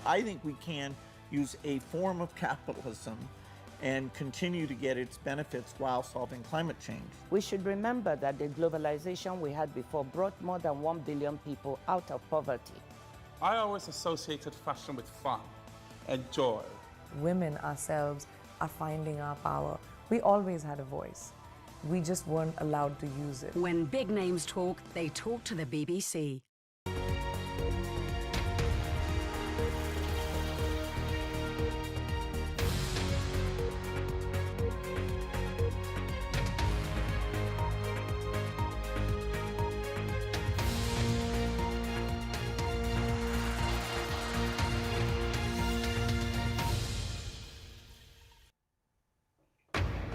I think we can use a form of capitalism and continue to get its benefits while solving climate change. We should remember that the globalization we had before brought more than 1 billion people out of poverty. I always associated fashion with fun and joy. Women ourselves are finding our power. We always had a voice. We just weren't allowed to use it. When big names talk, they talk to the BBC.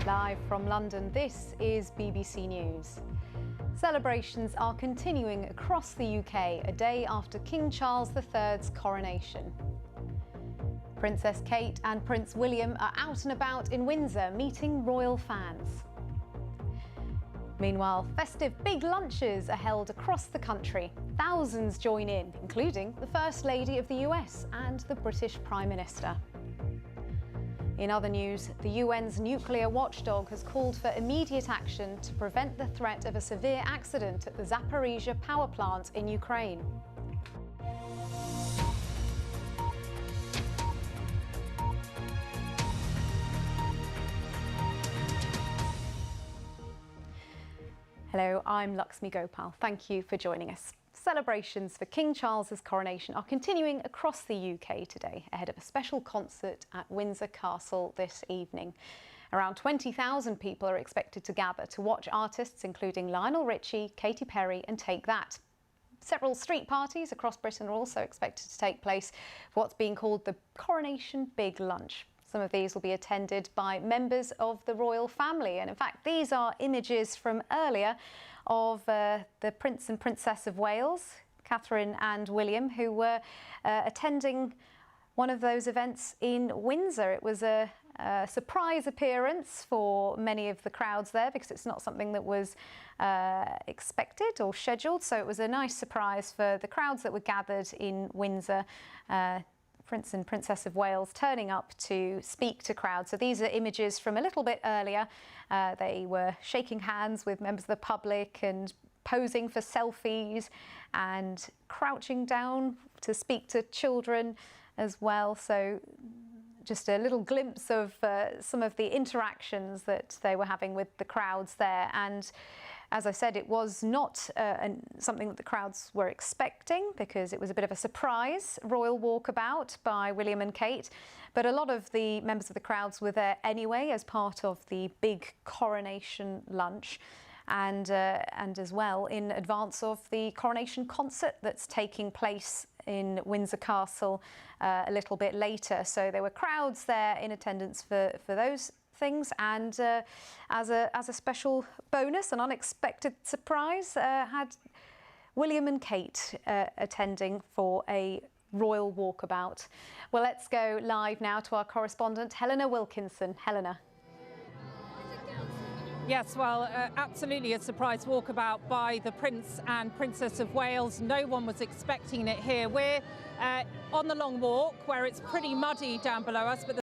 Live from London, this is BBC News. Celebrations are continuing across the UK a day after King Charles III's coronation. Princess Kate and Prince William are out and about in Windsor meeting royal fans. Meanwhile, festive big lunches are held across the country. Thousands join in, including the First Lady of the US and the British Prime Minister. In other news, the UN's nuclear watchdog has called for immediate action to prevent the threat of a severe accident at the Zaporizhzhia power plant in Ukraine. Hello, I'm Luxmy Gopal. Thank you for joining us. Celebrations for King Charles's coronation are continuing across the UK today, ahead of a special concert at Windsor Castle this evening. Around 20,000 people are expected to gather to watch artists including Lionel Richie, Katy Perry and Take That. Several street parties across Britain are also expected to take place for what's being called the Coronation Big Lunch. Some of these will be attended by members of the royal family, and in fact these are images from earlier of the Prince and Princess of Wales, Catherine and William, who were attending one of those events in Windsor. It was a surprise appearance for many of the crowds there because it's not something that was expected or scheduled, so it was a nice surprise for the crowds that were gathered in Windsor. Prince and Princess of Wales turning up to speak to crowds. So these are images from a little bit earlier. They were shaking hands with members of the public and posing for selfies and crouching down to speak to children as well. So just a little glimpse of some of the interactions that they were having with the crowds there. And as I said, it was not something that the crowds were expecting because it was a bit of a surprise royal walkabout by William and Kate. But a lot of the members of the crowds were there anyway as part of the big coronation lunch and as well in advance of the coronation concert that's taking place in Windsor Castle a little bit later. So there were crowds there in attendance for those things, and as a special bonus, an unexpected surprise, had William and Kate attending for a royal walkabout. Well, let's go live now to our correspondent Helena Wilkinson. Helena. Yes, well, absolutely a surprise walkabout by the Prince and Princess of Wales. No one was expecting it here. We're on the long walk where it's pretty muddy down below us, but